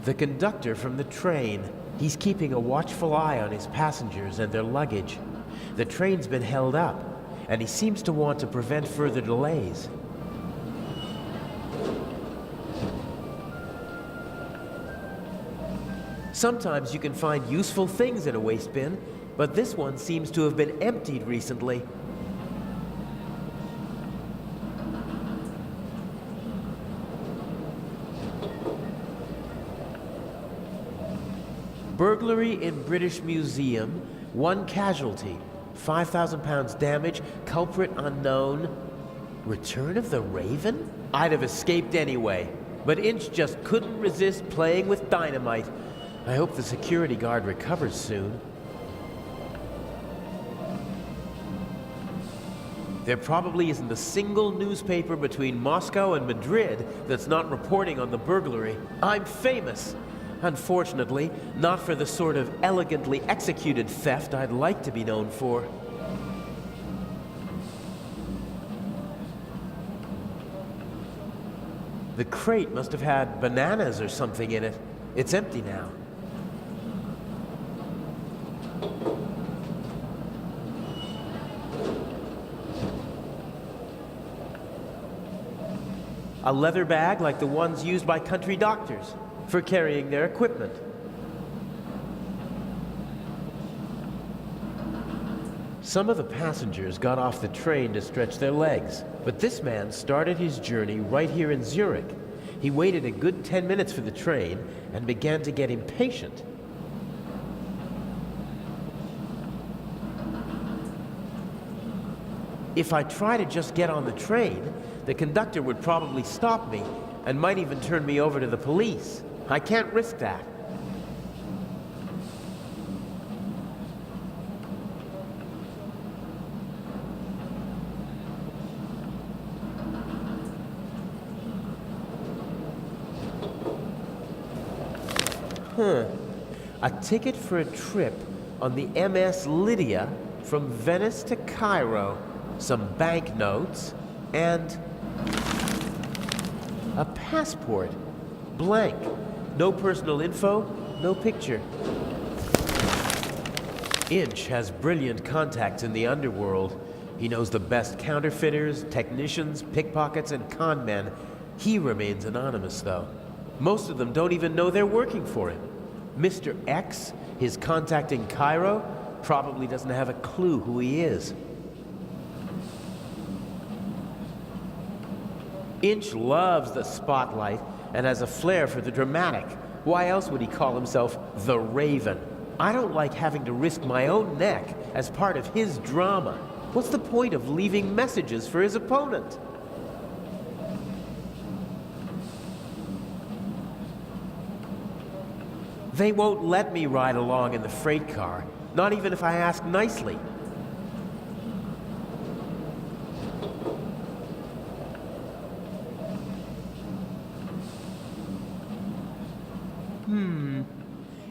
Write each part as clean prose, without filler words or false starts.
The conductor from the train. He's keeping a watchful eye on his passengers and their luggage. The train's been held up, and he seems to want to prevent further delays. Sometimes you can find useful things in a waste bin, but this one seems to have been emptied recently. Burglary in British Museum, 1 casualty, £5,000 damage, culprit unknown. Return of the Raven? I'd have escaped anyway, but Inch just couldn't resist playing with dynamite. I hope the security guard recovers soon. There probably isn't a single newspaper between Moscow and Madrid that's not reporting on the burglary. I'm famous. Unfortunately, not for the sort of elegantly executed theft I'd like to be known for. The crate must have had bananas or something in it. It's empty now. A leather bag like the ones used by country doctors for carrying their equipment. Some of the passengers got off the train to stretch their legs, but this man started his journey right here in Zurich. He waited a good 10 minutes for the train and began to get impatient. If I try to just get on the train, the conductor would probably stop me and might even turn me over to the police. I can't risk that. A ticket for a trip on the MS Lydia from Venice to Cairo, some banknotes, and a passport. Blank. No personal info, no picture. Inch has brilliant contacts in the underworld. He knows the best counterfeiters, technicians, pickpockets, and con men. He remains anonymous, though. Most of them don't even know they're working for him. Mr. X, his contact in Cairo, probably doesn't have a clue who he is. Inch loves the spotlight and has a flair for the dramatic. Why else would he call himself the Raven? I don't like having to risk my own neck as part of his drama. What's the point of leaving messages for his opponent? They won't let me ride along in the freight car, not even if I ask nicely.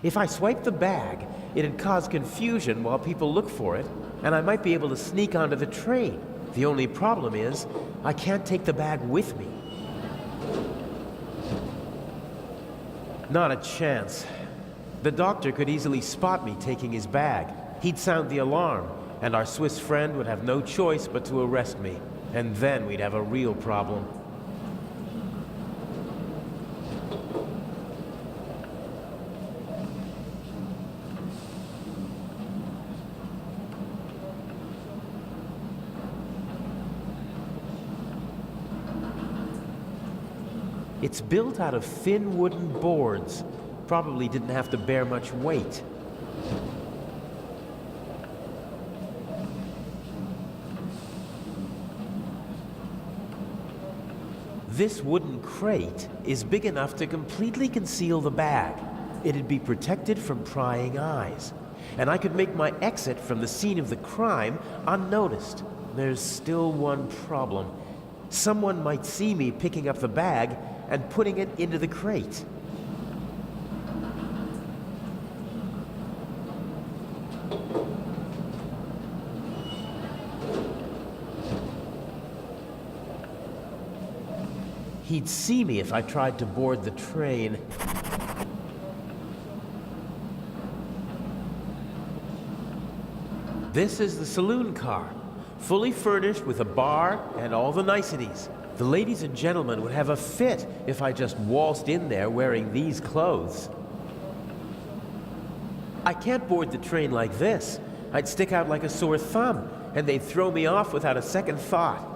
If I swipe the bag, it'd cause confusion while people look for it, and I might be able to sneak onto the train. The only problem is, I can't take the bag with me. Not a chance. The doctor could easily spot me taking his bag. He'd sound the alarm, and our Swiss friend would have no choice but to arrest me. And then we'd have a real problem. It's built out of thin wooden boards. Probably didn't have to bear much weight. This wooden crate is big enough to completely conceal the bag. It'd be protected from prying eyes, and I could make my exit from the scene of the crime unnoticed. There's still one problem. Someone might see me picking up the bag and putting it into the crate. He'd see me if I tried to board the train. This is the saloon car, fully furnished with a bar and all the niceties. The ladies and gentlemen would have a fit if I just waltzed in there wearing these clothes. I can't board the train like this. I'd stick out like a sore thumb, and they'd throw me off without a second thought.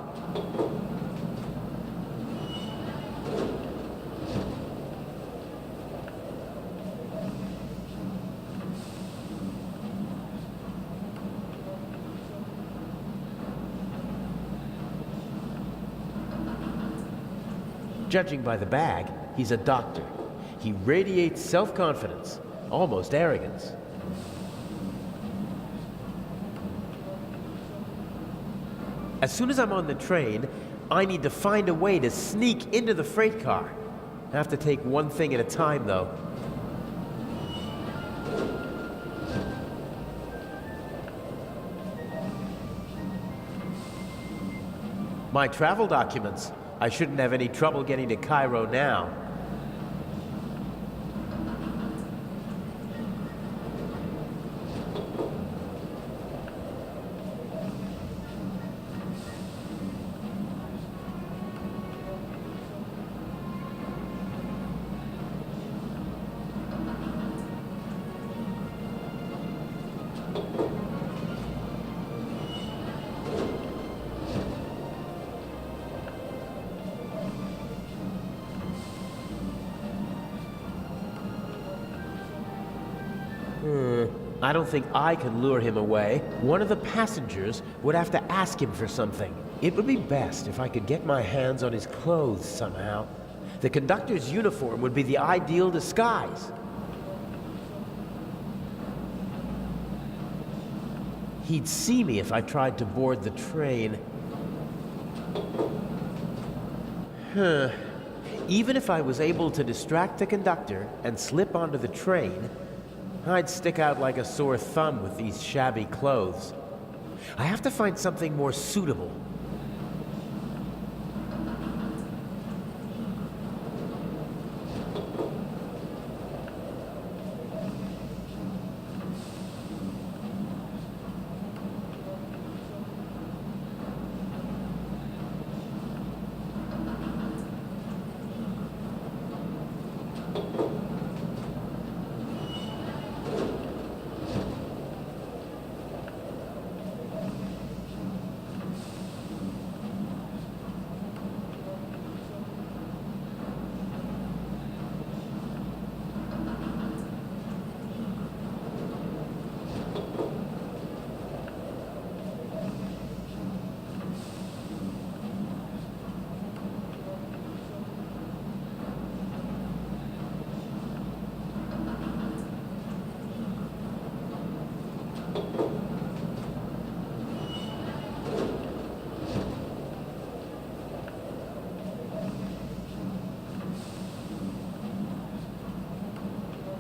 Judging by the bag, he's a doctor. He radiates self-confidence, almost arrogance. As soon as I'm on the train, I need to find a way to sneak into the freight car. I have to take one thing at a time, though. My travel documents. I shouldn't have any trouble getting to Cairo now. I don't think I can lure him away. One of the passengers would have to ask him for something. It would be best if I could get my hands on his clothes somehow. The conductor's uniform would be the ideal disguise. He'd see me if I tried to board the train. Even if I was able to distract the conductor and slip onto the train, I'd stick out like a sore thumb with these shabby clothes. I have to find something more suitable.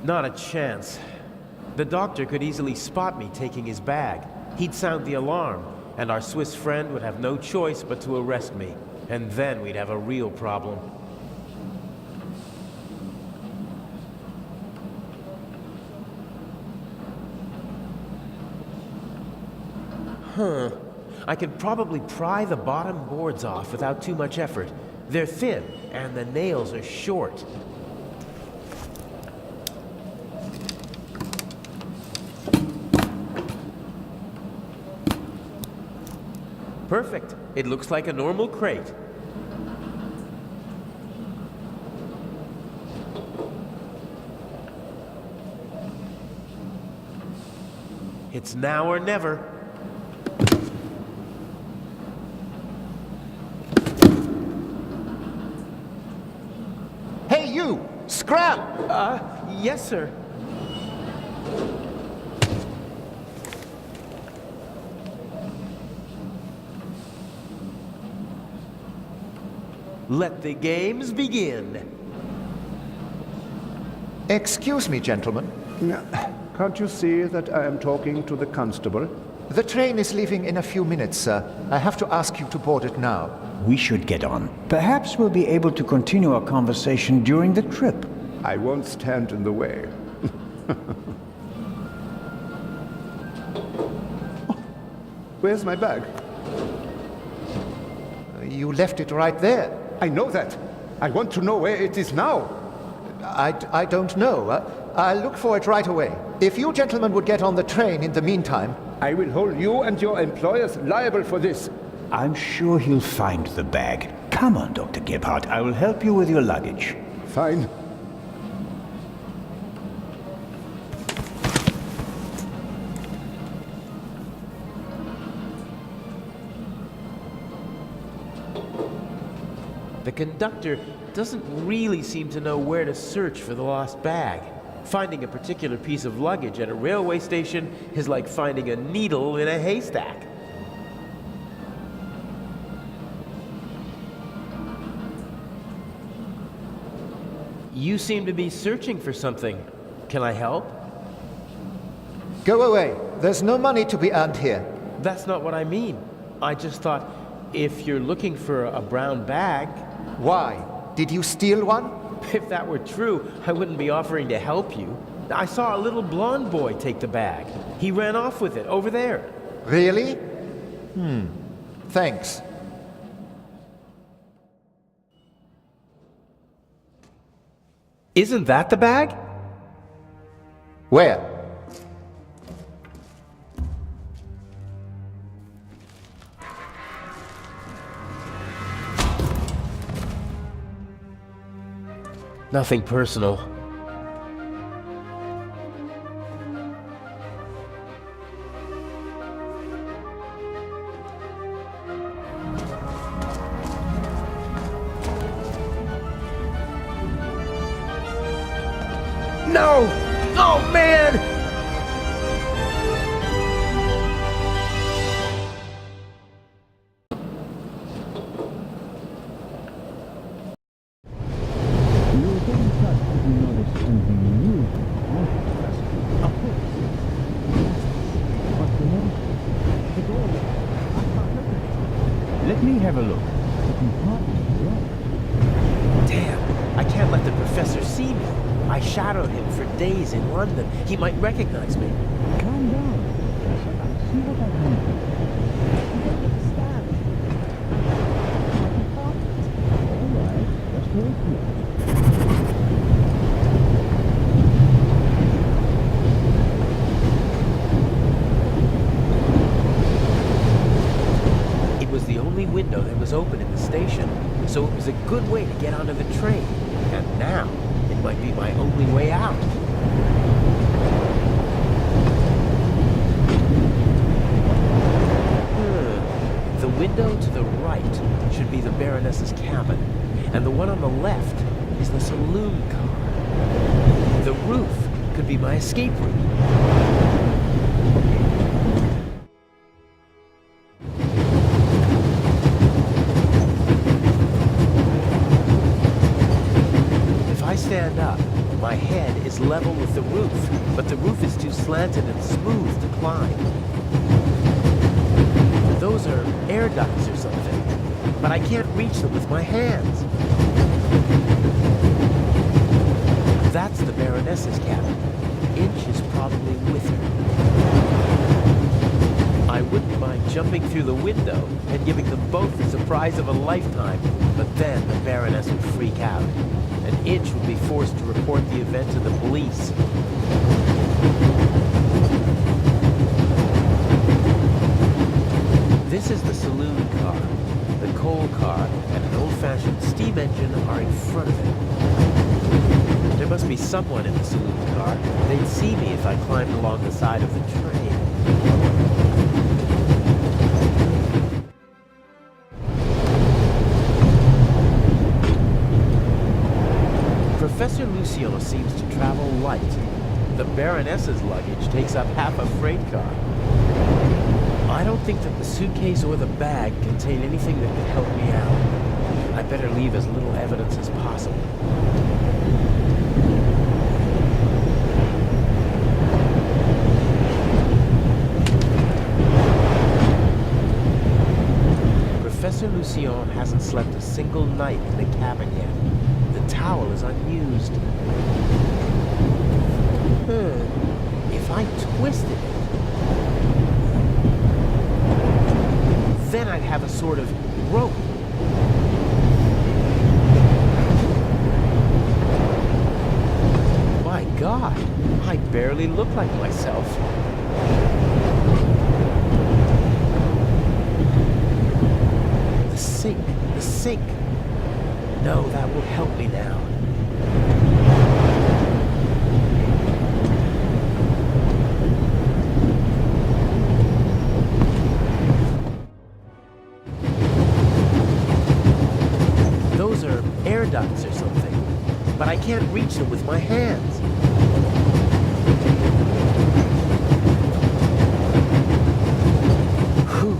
Not a chance. The doctor could easily spot me taking his bag. He'd sound the alarm, and our Swiss friend would have no choice but to arrest me. And then we'd have a real problem. I could probably pry the bottom boards off without too much effort. They're thin, and the nails are short. Perfect. It looks like a normal crate. It's now or never. Hey, you! Scrap! Yes, sir. Let the games begin. Excuse me, gentlemen. Can't you see that I am talking to the constable? The train is leaving in a few minutes, sir. I have to ask you to board it now. We should get on. Perhaps we'll be able to continue our conversation during the trip. I won't stand in the way. Where's my bag? You left it right there. I know that. I want to know where it is now. I don't know. I'll look for it right away. If you gentlemen would get on the train in the meantime. I will hold you and your employers liable for this. I'm sure he'll find the bag. Come on, Dr. Gebhardt. I will help you with your luggage. Fine. The conductor doesn't really seem to know where to search for the lost bag. Finding a particular piece of luggage at a railway station is like finding a needle in a haystack. You seem to be searching for something. Can I help? Go away. There's no money to be earned here. That's not what I mean. I just thought, if you're looking for a brown bag... Why? Did you steal one? If that were true, I wouldn't be offering to help you. I saw a little blonde boy take the bag. He ran off with it, over there. Really? Thanks. Isn't that the bag? Where? Nothing personal. No! Oh, man! Let me have a look. Damn, I can't let the professor see me. I shadowed him for days in London. He might recognize me. Calm down. I'll see what I can do. All right, just wait here. It was the only window that was open in the station, so it was a good way to get onto the train. And now, it might be my only way out. The window to the right should be the Baroness's cabin, and the one on the left is the saloon car. The roof could be my escape route. Stand up. My head is level with the roof, but the roof is too slanted and smooth to climb. Those are air ducts or something, but I can't reach them with my hands. That's the Baroness's cabin. Inch is probably with her. I wouldn't mind jumping through the window and giving them both the surprise of a lifetime, but then the Baroness would freak out. And Inch would be forced to report the event to the police. This is the saloon car. The coal car and an old-fashioned steam engine are in front of it. There must be someone in the saloon car. They'd see me if I climbed along the side of the train. Professor Lucien seems to travel light. The Baroness's luggage takes up half a freight car. I don't think that the suitcase or the bag contain anything that could help me out. I better leave as little evidence as possible. Professor Lucien hasn't slept a single night in the cabin yet. The towel is unused. If I twisted it... Then I'd have a sort of rope. My God, I barely look like myself. The sink, the sink. No, that will help me now. Those are air ducts or something, but I can't reach them with my hands. Whew.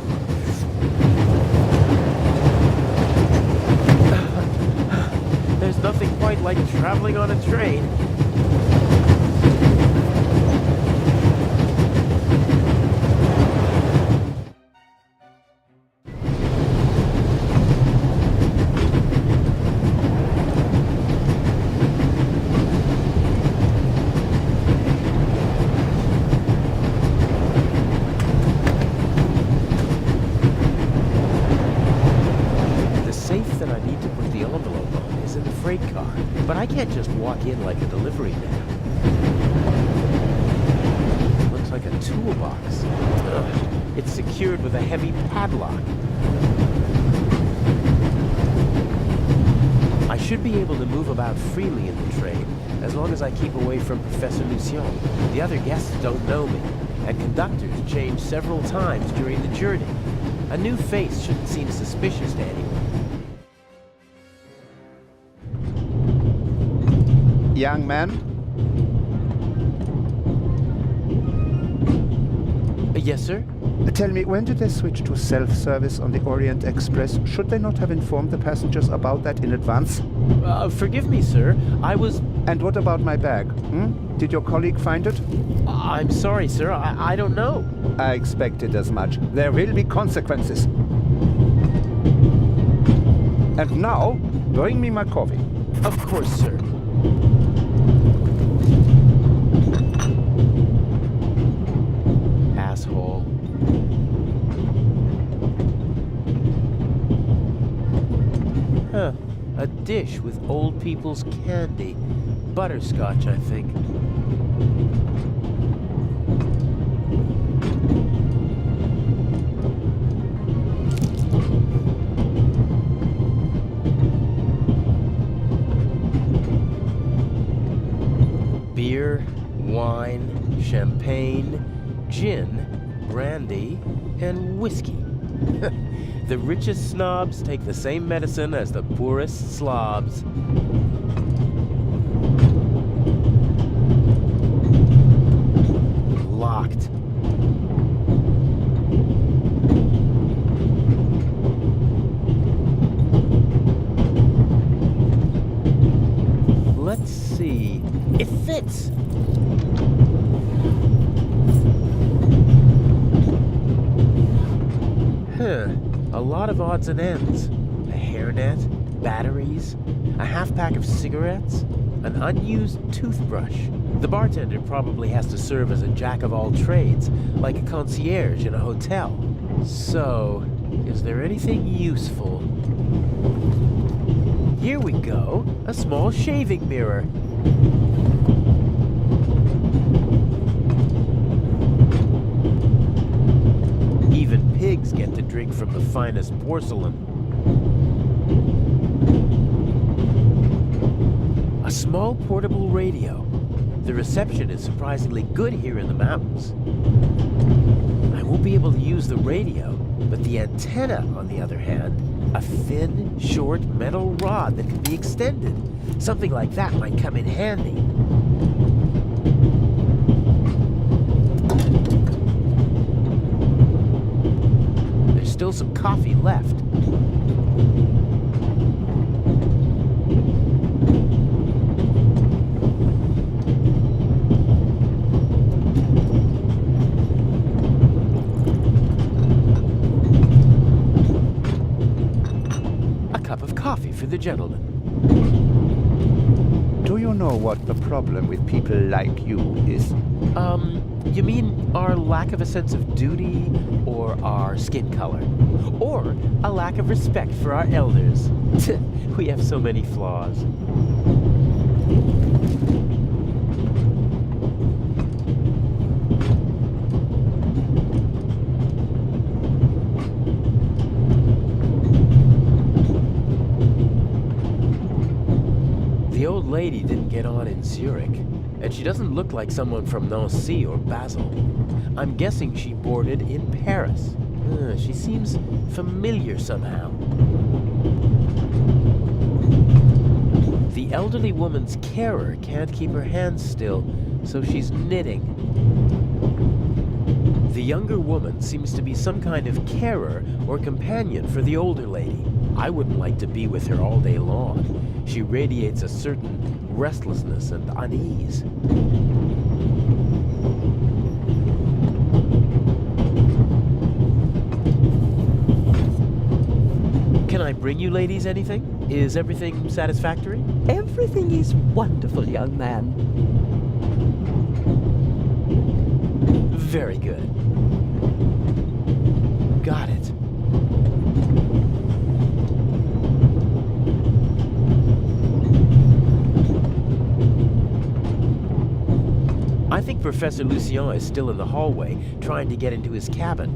There's nothing quite like traveling on a train. But I can't just walk in like a delivery man. Looks like a toolbox. Ugh. It's secured with a heavy padlock. I should be able to move about freely in the train, as long as I keep away from Professor Lucien. The other guests don't know me, and conductors change several times during the journey. A new face shouldn't seem suspicious to anyone. Young man, Yes, sir? tell me, when did they switch to self-service on the Orient Express? Should they not have informed the passengers about that in advance? Forgive me, sir. I was... And what about my bag? Did your colleague find it? I'm sorry, sir. I don't know. I expected as much. There will be consequences. And now, bring me my coffee. Of course, sir. Asshole. Huh. A dish with old people's candy. Butterscotch, I think. Beer, wine, champagne, gin, brandy, and whiskey. The richest snobs take the same medicine as the poorest slobs. Locked. Let's see. It fits! A lot of odds and ends. A hairnet, batteries, a half-pack of cigarettes, an unused toothbrush. The bartender probably has to serve as a jack-of-all-trades, like a concierge in a hotel. So, is there anything useful? Here we go, a small shaving mirror. Even pigs get to drink from the finest porcelain. A small portable radio. The reception is surprisingly good here in the mountains. I won't be able to use the radio, but the antenna, on the other hand, a thin, short metal rod that can be extended. Something like that might come in handy. There's still some coffee left. A cup of coffee for the gentleman. To Do you know what the problem with people like you is? You mean our lack of a sense of duty, or our skin color? Or a lack of respect for our elders? We have so many flaws. The old lady didn't get on in Zurich, and she doesn't look like someone from Nancy or Basel. I'm guessing she boarded in Paris. She seems familiar somehow. The elderly woman's carer can't keep her hands still, so she's knitting. The younger woman seems to be some kind of carer or companion for the older lady. I wouldn't like to be with her all day long. She radiates a certain restlessness and unease. Can I bring you ladies anything? Is everything satisfactory? Everything is wonderful, young man. Very good. Got it. I think Professor Lucien is still in the hallway, trying to get into his cabin.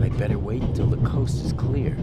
I'd better wait until the coast is clear.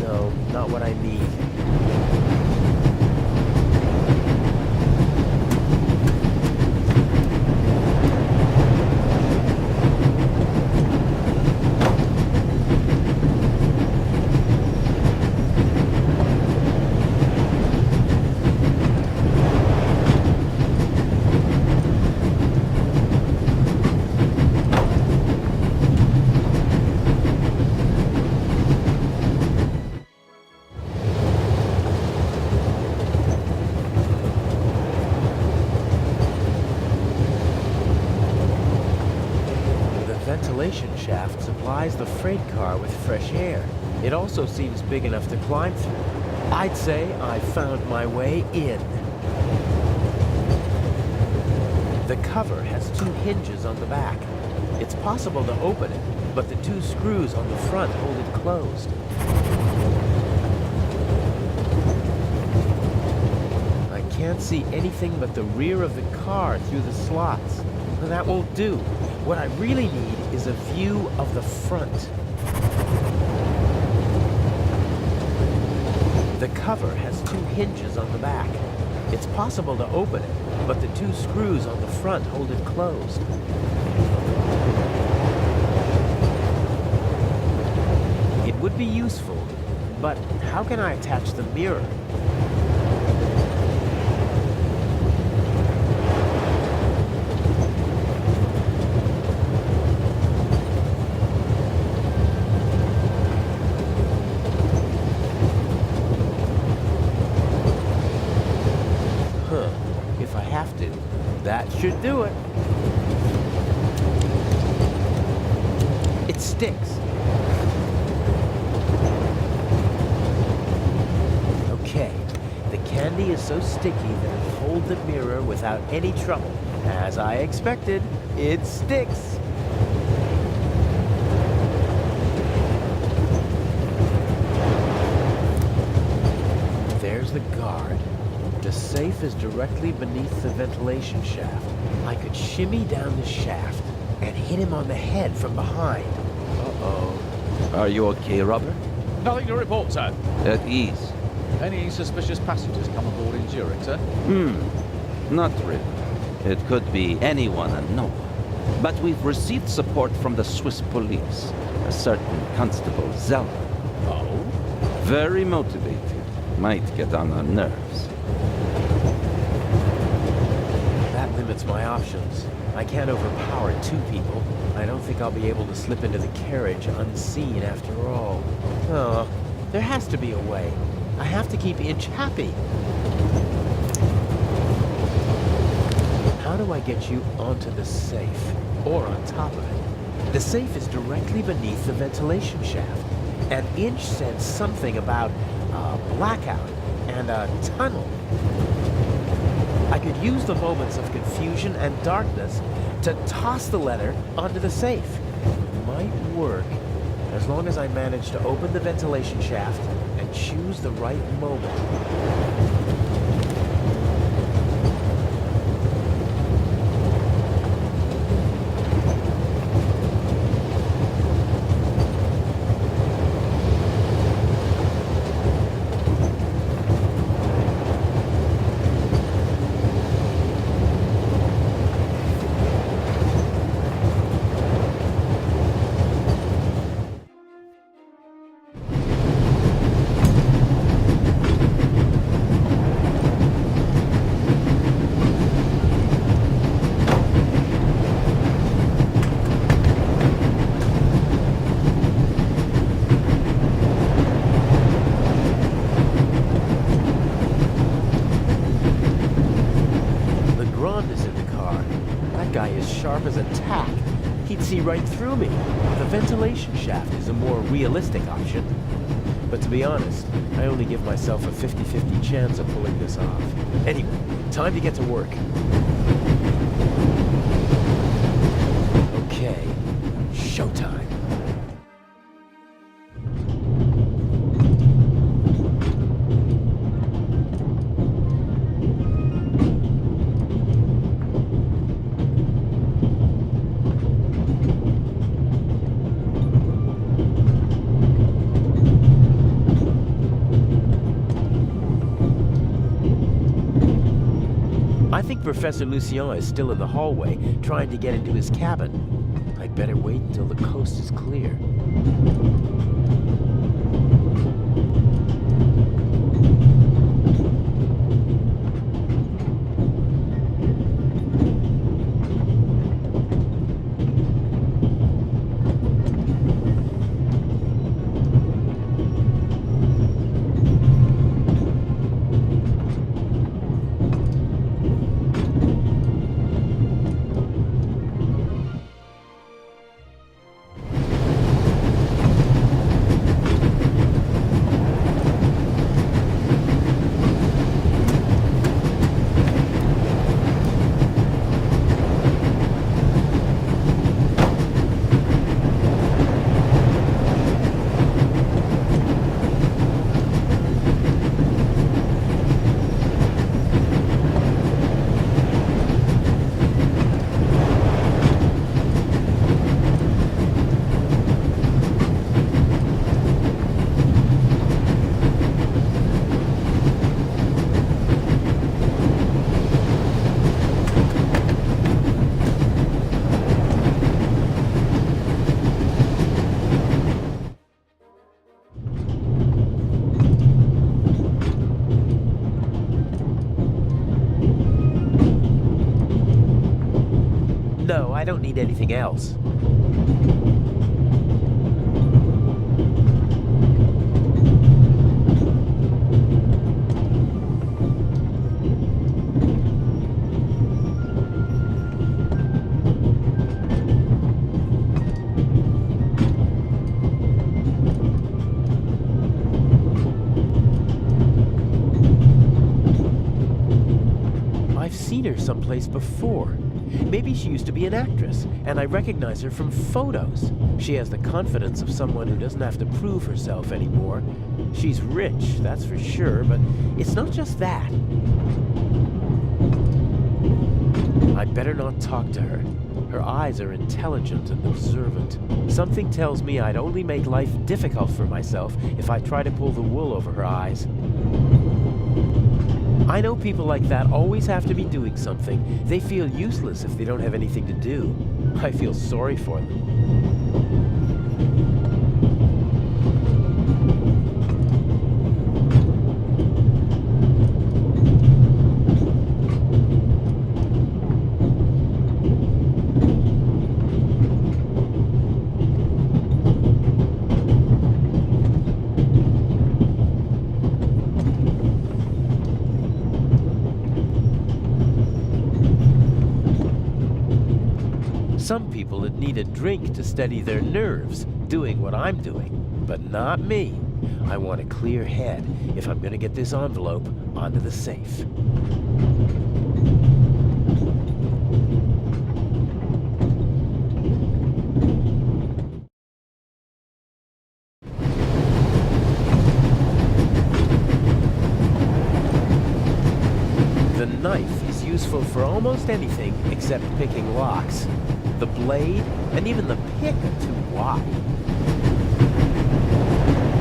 No, not what I need. Ventilation shaft supplies the freight car with fresh air. It also seems big enough to climb through. I'd say I found my way in. The cover has two hinges on the back. It's possible to open it, but the two screws on the front hold it closed. I can't see anything but the rear of the car through the slots. That won't do. What I really need is a view of the front. The cover has two hinges on the back. It's possible to open it, but the two screws on the front hold it closed. It would be useful, but how can I attach the mirror? If I have to, that should do it. It sticks. Okay, the candy is so sticky that it'll hold the mirror without any trouble. As I expected, it sticks. There's the guard. The safe is directly beneath the ventilation shaft. I could shimmy down the shaft and hit him on the head from behind. Uh-oh. Are you okay, Robert? Nothing to report, sir. At ease? Any suspicious passengers come aboard in Zurich, sir? Not really. It could be anyone and no one. But we've received support from the Swiss police. A certain Constable Zeller. Oh? Very motivated. Might get on our nerves. That limits my options. I can't overpower two people. I don't think I'll be able to slip into the carriage unseen after all. Oh, there has to be a way. I have to keep Inch happy. How do I get you onto the safe? Or on top of it? The safe is directly beneath the ventilation shaft. And Inch said something about a blackout and a tunnel. I could use the moments of confusion and darkness to toss the letter onto the safe. It might work, as long as I manage to open the ventilation shaft and choose the right moment. Sharp as a tack. He'd see right through me. The ventilation shaft is a more realistic option. But to be honest, I only give myself a 50-50 chance of pulling this off. Anyway, time to get to work. Okay, showtime. I think Professor Lucien is still in the hallway, trying to get into his cabin. I'd better wait until the coast is clear. No, I don't need anything else. I've seen her someplace before. Maybe she used to be an actress, and I recognize her from photos. She has the confidence of someone who doesn't have to prove herself anymore. She's rich, that's for sure, but it's not just that. I'd better not talk to her. Her eyes are intelligent and observant. Something tells me I'd only make life difficult for myself if I try to pull the wool over her eyes. I know people like that always have to be doing something. They feel useless if they don't have anything to do. I feel sorry for them. need a drink to steady their nerves doing what I'm doing, but not me. I want a clear head if I'm gonna get this envelope onto the safe. The knife is useful for almost anything except picking locks. The blade and even the pick are too wide.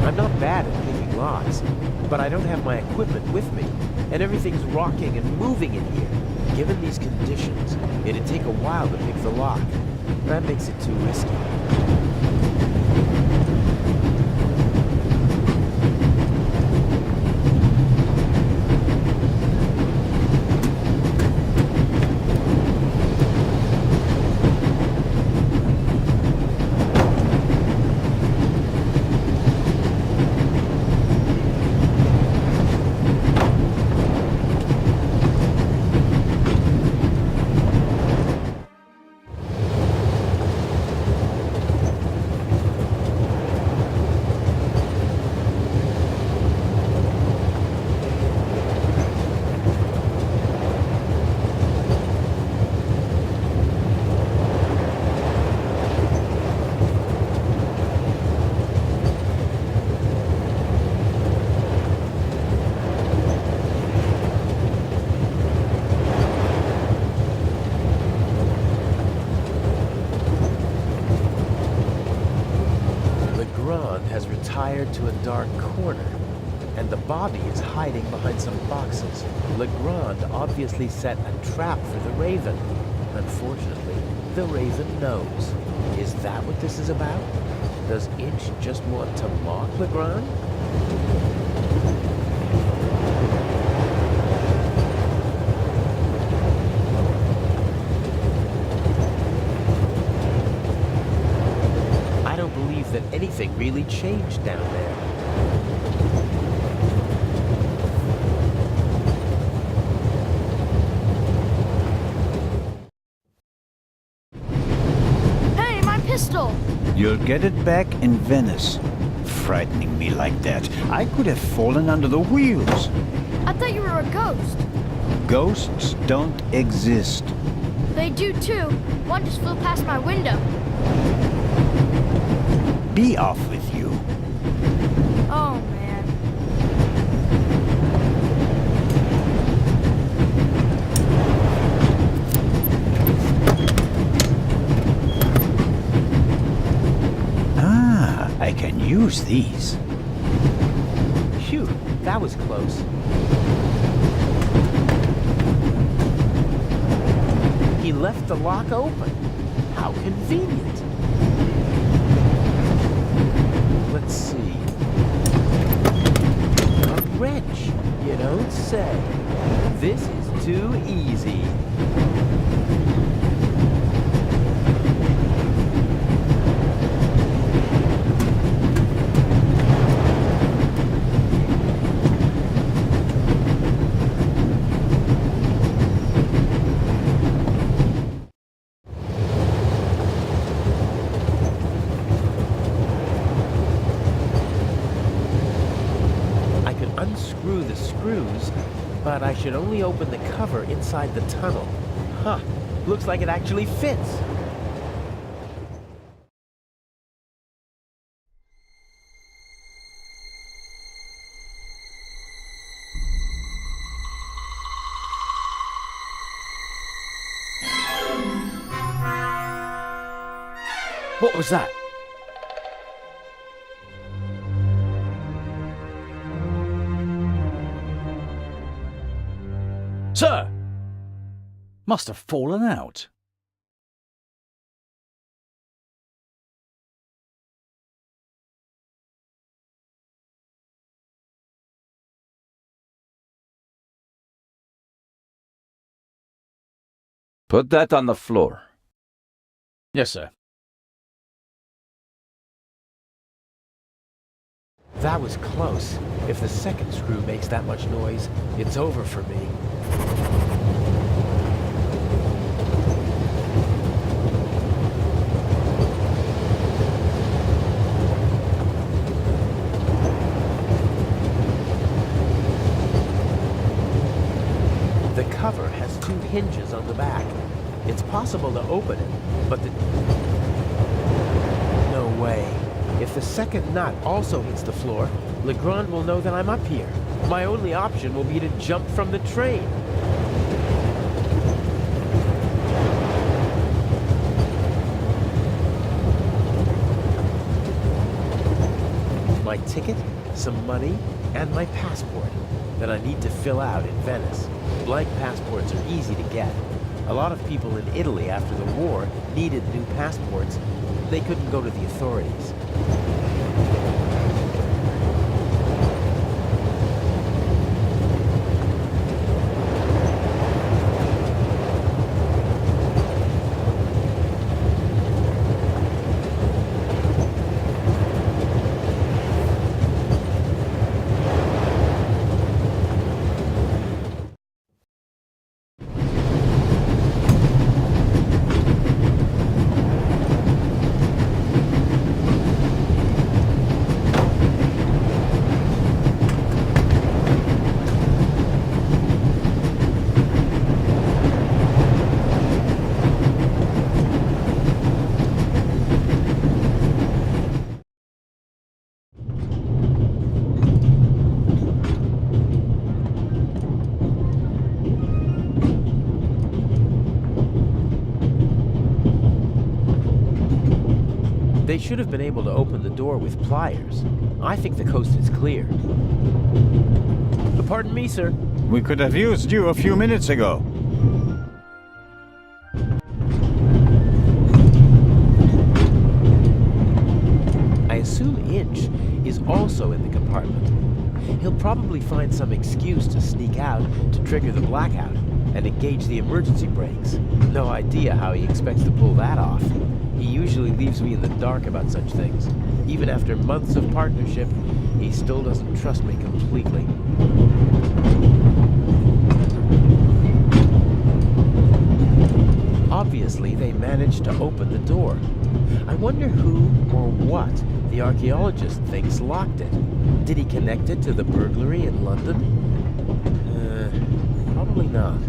I'm not bad at picking locks, but I don't have my equipment with me, and everything's rocking and moving in here. Given these conditions, it'd take a while to pick the lock. That makes it too risky. Has retired to a dark corner, and the body is hiding behind some boxes. Legrand obviously set a trap for the Raven. Unfortunately, the Raven knows. Is that what this is about? Does Inch just want to mock Legrand? That anything really changed down there. Hey, my pistol! You'll get it back in Venice. Frightening me like that. I could have fallen under the wheels. I thought you were a ghost. Ghosts don't exist. They do too. One just flew past my window. Be off with you. Oh, man. Ah, I can use these. Phew, that was close. He left the lock open. How convenient. Let's see. A wrench, you don't say. This is too easy. Unscrew the screws, but I should only open the cover inside the tunnel. Huh, looks like it actually fits. What was that? Sir! Must have fallen out. Put that on the floor. Yes, sir. That was close. If the second screw makes that much noise, it's over for me. two hinges on the back. It's possible to open it, but no way. If the second nut also hits the floor, Legrand will know that I'm up here. My only option will be to jump from the train. My ticket, some money, and my passport that I need to fill out in Venice. Blank passports are easy to get. A lot of people in Italy after the war needed new passports. They couldn't go to the authorities. They should have been able to open the door with pliers. I think the coast is clear. Pardon me, sir. We could have used you a few minutes ago. I assume Inch is also in the compartment. He'll probably find some excuse to sneak out to trigger the blackout and engage the emergency brakes. No idea how he expects to pull that off. He usually leaves me in the dark about such things. Even after months of partnership, he still doesn't trust me completely. Obviously, they managed to open the door. I wonder who or what the archaeologist thinks locked it. Did he connect it to the burglary in London? Probably not.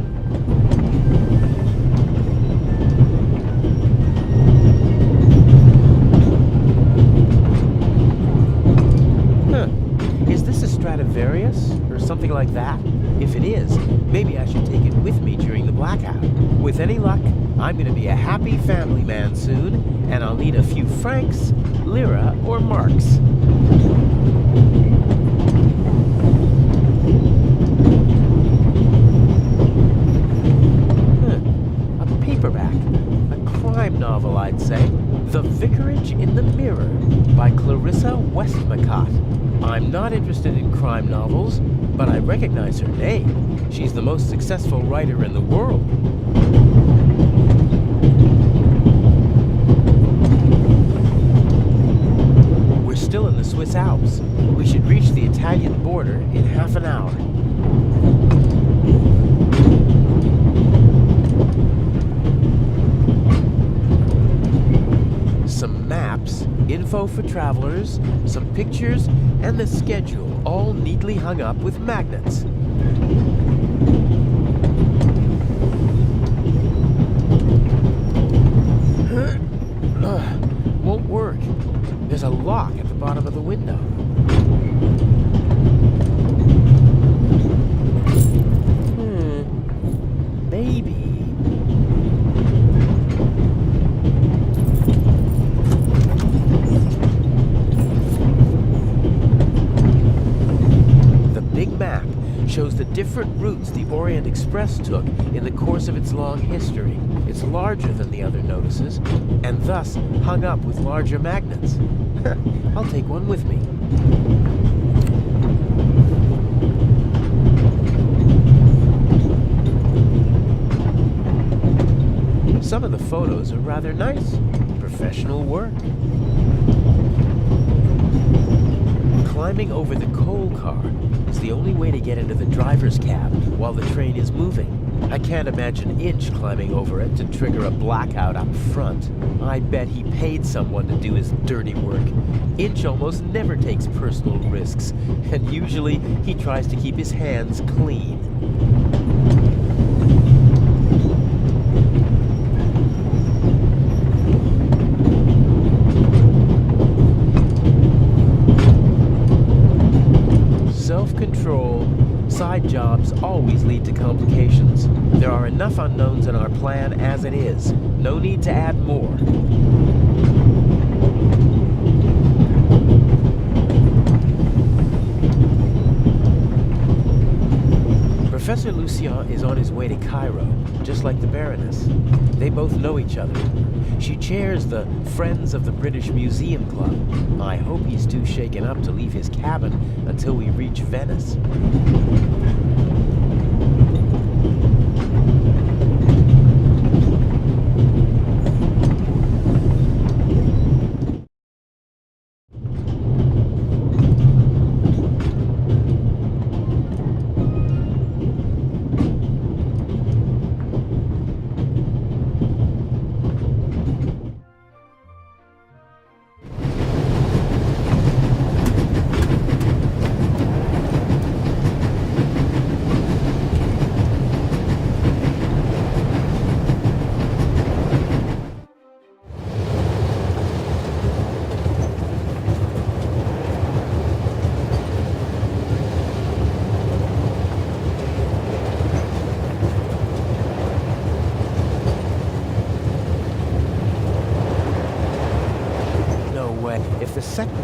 Is this a Stradivarius or something like that? If it is, maybe I should take it with me during the blackout. With any luck, I'm going to be a happy family man soon, and I'll need a few francs, lira, or marks. A paperback. A crime novel, I'd say. The Vicarage in the Mirror by Clarissa Westmacott. I'm not interested in crime novels, but I recognize her name. She's the most successful writer in the world. We're still in the Swiss Alps. We should reach the Italian border in half an hour. Some maps, info for travelers, some pictures, and the schedule, all neatly hung up with magnets. Won't work. There's a lock at the bottom of the window. Maybe. Shows the different routes the Orient Express took in the course of its long history. It's larger than the other notices, and thus hung up with larger magnets. I'll take one with me. Some of the photos are rather nice. Professional work. Climbing over the coal car is the only way to get into the driver's cab while the train is moving. I can't imagine Inch climbing over it to trigger a blackout up front. I bet he paid someone to do his dirty work. Inch almost never takes personal risks, and usually he tries to keep his hands clean. big jobs always lead to complications. There are enough unknowns in our plan as it is. No need to add more. Professor Lucien is on his way to Cairo, just like the Baroness. They both know each other. She chairs the Friends of the British Museum Club. I hope he's too shaken up to leave his cabin until we reach Venice.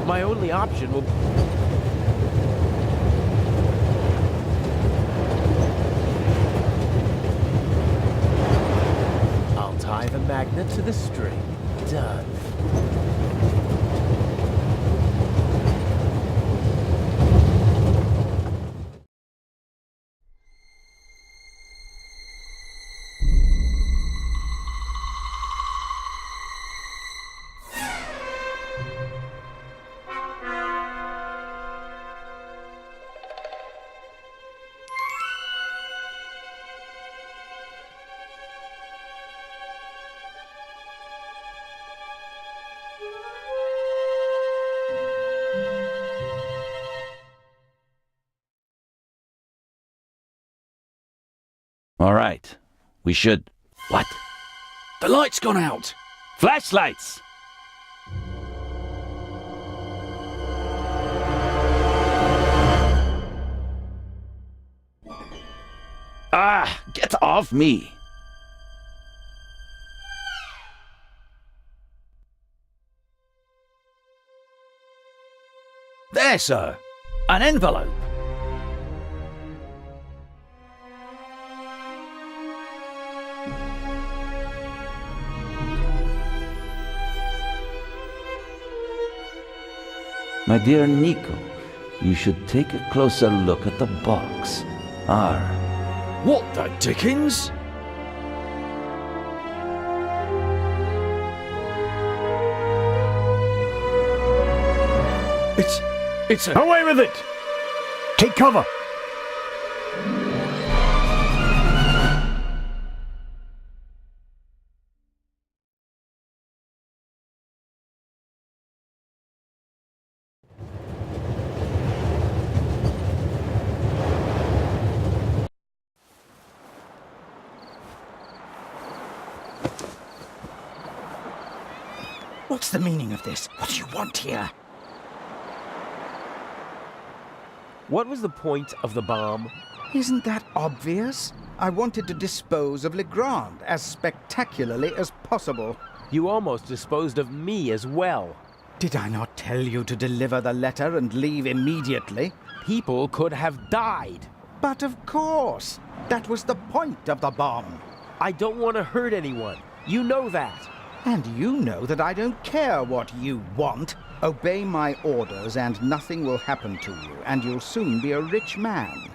My only option will... I'll tie the magnet to the string. Done. All right. We should... What? The light's gone out! Flashlights! Ah! Get off me! There, sir! An envelope! My dear Nico, you should take a closer look at the box. R. What the dickens? It's a... Away with it! Take cover! What's the meaning of this? What do you want here? What was the point of the bomb? Isn't that obvious? I wanted to dispose of Legrand as spectacularly as possible. You almost disposed of me as well. Did I not tell you to deliver the letter and leave immediately? People could have died. But of course, that was the point of the bomb. I don't want to hurt anyone. You know that. And you know that I don't care what you want. Obey my orders and nothing will happen to you, and you'll soon be a rich man.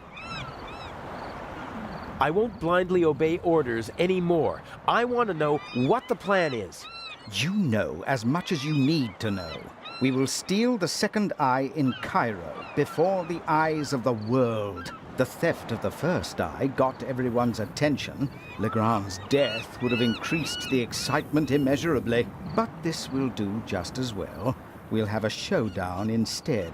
I won't blindly obey orders anymore. I want to know what the plan is. You know as much as you need to know. We will steal the second eye in Cairo before the eyes of the world. The theft of the first eye got everyone's attention. Legrand's death would have increased the excitement immeasurably. But this will do just as well. We'll have a showdown instead.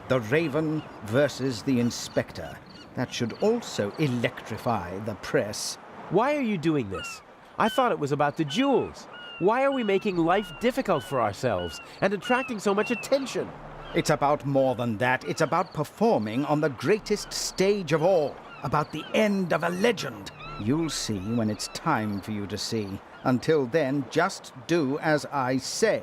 The Raven versus the Inspector. That should also electrify the press. Why are you doing this? I thought it was about the jewels. Why are we making life difficult for ourselves and attracting so much attention? It's about more than that. It's about performing on the greatest stage of all. about the end of a legend. You'll see when it's time for you to see. Until then, just do as I say.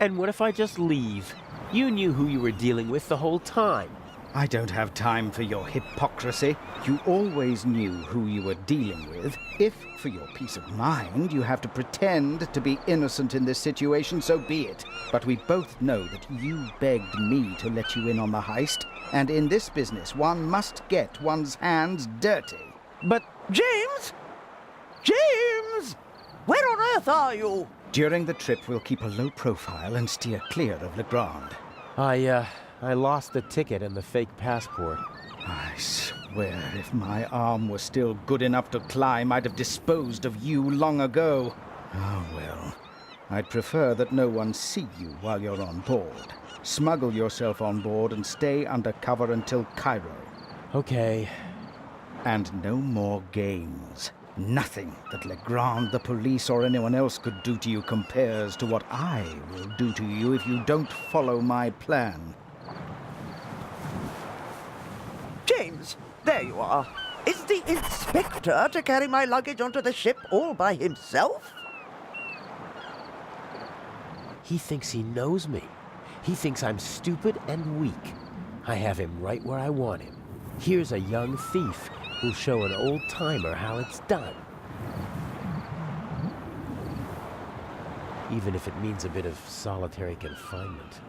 And what if I just leave? You knew who you were dealing with the whole time. I don't have time for your hypocrisy. You always knew who you were dealing with. If, for your peace of mind, you have to pretend to be innocent in this situation, so be it. But we both know that you begged me to let you in on the heist, and in this business one must get one's hands dirty. But James! James! Where on earth are you? During the trip, we'll keep a low profile and steer clear of Legrand. I lost the ticket and the fake passport. I swear, if my arm was still good enough to climb, I'd have disposed of you long ago. Oh, well. I'd prefer that no one see you while you're on board. Smuggle yourself on board and stay under cover until Cairo. Okay. And no more games. Nothing that Legrand, the police, or anyone else could do to you compares to what I will do to you if you don't follow my plan. James, there you are. Is the inspector to carry my luggage onto the ship all by himself? He thinks he knows me. He thinks I'm stupid and weak. I have him right where I want him. Here's a young thief who'll show an old-timer how it's done. Even if it means a bit of solitary confinement.